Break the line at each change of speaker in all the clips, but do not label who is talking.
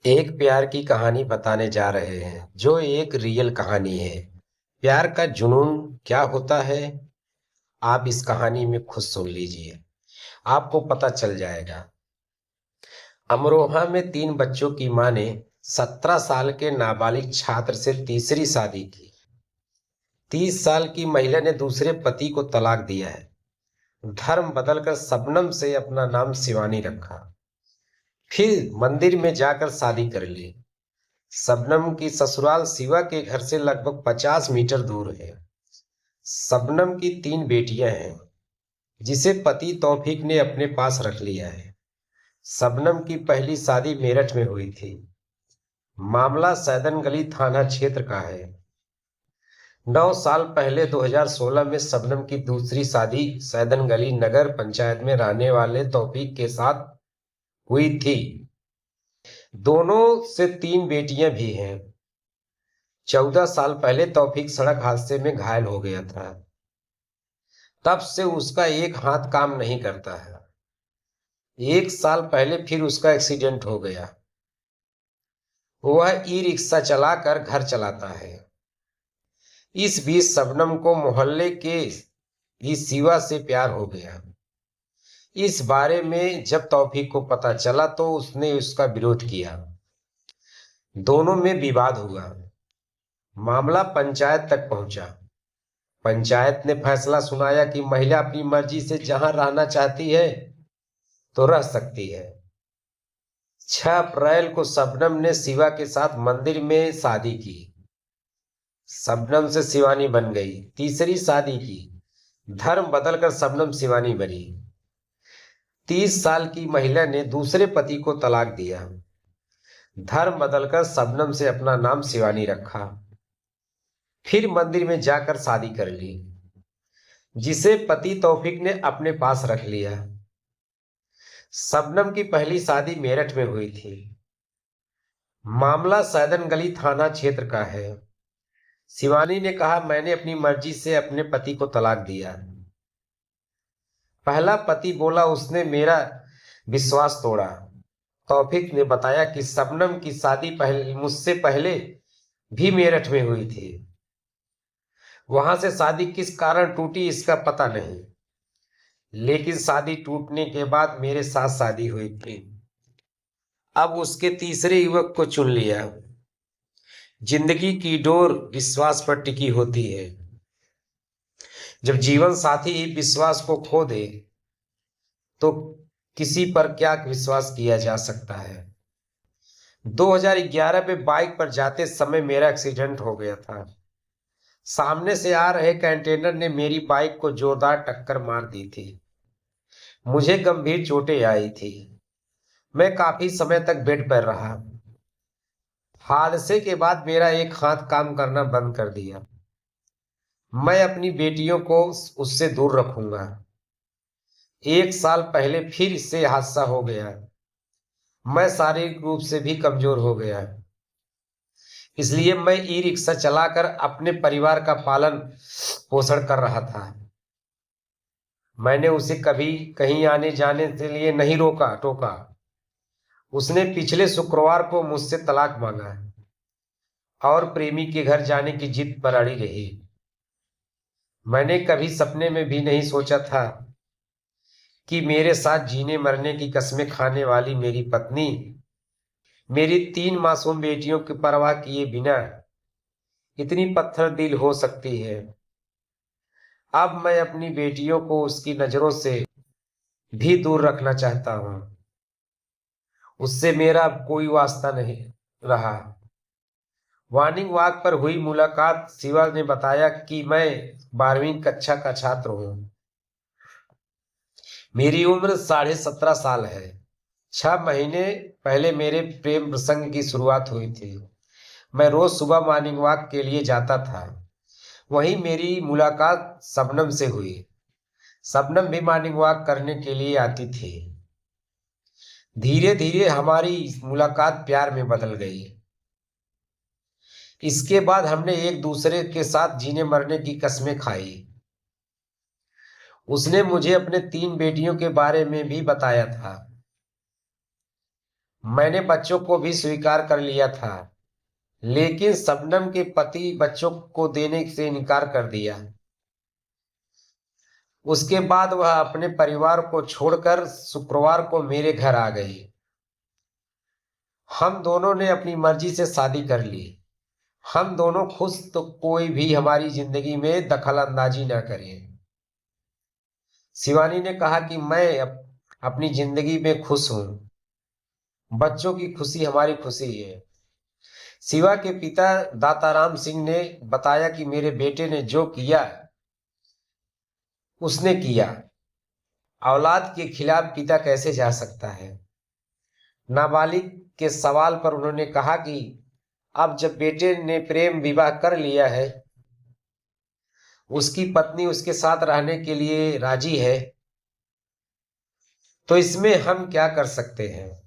एक प्यार की कहानी बताने जा रहे हैं जो एक रियल कहानी है। प्यार का जुनून क्या होता है, आप इस कहानी में खुद सुन लीजिए, आपको पता चल जाएगा। अमरोहा में 3 बच्चों की मां ने 17 साल के नाबालिग छात्र से तीसरी शादी की। 30 साल की महिला ने दूसरे पति को तलाक दिया है। धर्म बदलकर शबनम से अपना नाम शिवानी रखा। फिर मंदिर में जाकर शादी कर ली। शबनम की ससुराल शिवा के घर से लगभग 50 मीटर दूर है। शबनम की 3 बेटियां हैं जिसे पति तौफीक ने अपने पास रख लिया है। शबनम की पहली शादी मेरठ में हुई थी। मामला सैदनगली थाना क्षेत्र का है। 9 साल पहले 2016 में शबनम की दूसरी शादी सैदनगली नगर पंचायत में रहने वाले तौफीक के साथ हुई थी। दोनों से 3 बेटियां भी हैं। 14 साल पहले तौफीक सड़क हादसे में घायल हो गया था। तब से उसका एक हाथ काम नहीं करता है। 1 साल पहले फिर उसका एक्सीडेंट हो गया। वह ई रिक्शा चलाकर घर चलाता है। इस बीच शबनम को मोहल्ले के ही शिवा से प्यार हो गया। इस बारे में जब तौफीक को पता चला तो उसने उसका विरोध किया। दोनों में विवाद हुआ। मामला पंचायत तक पहुंचा। पंचायत ने फैसला सुनाया कि महिला अपनी मर्जी से जहां रहना चाहती है तो रह सकती है। 6 अप्रैल को शबनम ने शिवा के साथ मंदिर में शादी की। शबनम से शिवानी बन गई। तीसरी शादी की। धर्म बदलकर शबनम शिवानी बनी। 30 साल की महिला ने दूसरे पति को तलाक दिया। धर्म बदलकर शबनम से अपना नाम शिवानी रखा। फिर मंदिर में जाकर शादी कर ली, जिसे पति तौफीक ने अपने पास रख लिया। शबनम की पहली शादी मेरठ में हुई थी। मामला सैदनगली थाना क्षेत्र का है। शिवानी ने कहा, मैंने अपनी मर्जी से अपने पति को तलाक दिया। पहला पति बोला, उसने मेरा विश्वास तोड़ा। तौफीक ने बताया कि शबनम की शादी पहले मुझसे पहले भी मेरठ में हुई थी। वहां से शादी किस कारण टूटी इसका पता नहीं, लेकिन शादी टूटने के बाद मेरे साथ शादी हुई थी। अब उसके तीसरे युवक को चुन लिया। जिंदगी की डोर विश्वास पर टिकी होती है। जब जीवन साथी ही विश्वास को खो दे तो किसी पर क्या विश्वास किया जा सकता है। 2011 में बाइक पर जाते समय मेरा एक्सीडेंट हो गया था। सामने से आ रहे कंटेनर ने मेरी बाइक को जोरदार टक्कर मार दी थी। मुझे गंभीर चोटें आई थी। मैं काफी समय तक बेड पर रहा। हादसे के बाद मेरा एक हाथ काम करना बंद कर दिया। मैं अपनी बेटियों को उससे दूर रखूंगा। 1 साल पहले फिर से हादसा हो गया। मैं शारीरिक रूप से भी कमजोर हो गया, इसलिए मैं ई रिक्शा चलाकर अपने परिवार का पालन पोषण कर रहा था। मैंने उसे कभी कहीं आने जाने के लिए नहीं रोका टोका। उसने पिछले शुक्रवार को मुझसे तलाक मांगा और प्रेमी के घर जाने की जिद पर अड़ी रही। मैंने कभी सपने में भी नहीं सोचा था कि मेरे साथ जीने मरने की कस्में खाने वाली मेरी पत्नी मेरी 3 मासूम बेटियों की परवाह किए बिना इतनी पत्थर दिल हो सकती है। अब मैं अपनी बेटियों को उसकी नजरों से भी दूर रखना चाहता हूं। उससे मेरा अब कोई वास्ता नहीं रहा। मॉर्निंग वॉक पर हुई मुलाकात। शिवा ने बताया कि मैं 12वीं कक्षा का छात्र हूँ। मेरी उम्र 17.5 साल है। 6 महीने पहले मेरे प्रेम प्रसंग की शुरुआत हुई थी। मैं रोज सुबह मॉर्निंग वॉक के लिए जाता था। वहीं मेरी मुलाकात शबनम से हुई। शबनम भी मॉर्निंग वॉक करने के लिए आती थी। धीरे धीरे हमारी मुलाकात प्यार में बदल गई। इसके बाद हमने एक दूसरे के साथ जीने मरने की कस्में खाई। उसने मुझे अपने 3 बेटियों के बारे में भी बताया था। मैंने बच्चों को भी स्वीकार कर लिया था, लेकिन शबनम के पति बच्चों को देने से इनकार कर दिया। उसके बाद वह अपने परिवार को छोड़कर शुक्रवार को मेरे घर आ गई। हम दोनों ने अपनी मर्जी से शादी कर ली। हम दोनों खुश, तो कोई भी हमारी जिंदगी में दखल अंदाजी न करे। शिवानी ने कहा कि मैं अपनी जिंदगी में खुश हूं। बच्चों की खुशी हमारी खुशी है। शिवा के पिता दाताराम सिंह ने बताया कि मेरे बेटे ने जो किया उसने किया। औलाद के खिलाफ पिता कैसे जा सकता है। नाबालिग के सवाल पर उन्होंने कहा कि अब जब बेटे ने प्रेम विवाह कर लिया है, उसकी पत्नी उसके साथ रहने के लिए राजी है, तो इसमें हम क्या कर सकते हैं।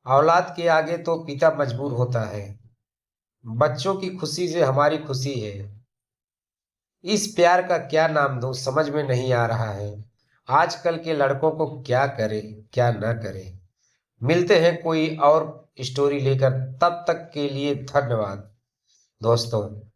औलाद के आगे तो पिता मजबूर होता है। बच्चों की खुशी से हमारी खुशी है। इस प्यार का क्या नाम दूं, समझ में नहीं आ रहा है। आजकल के लड़कों को क्या करें क्या न करें। मिलते हैं कोई और स्टोरी लेकर, तब तक के लिए धन्यवाद दोस्तों।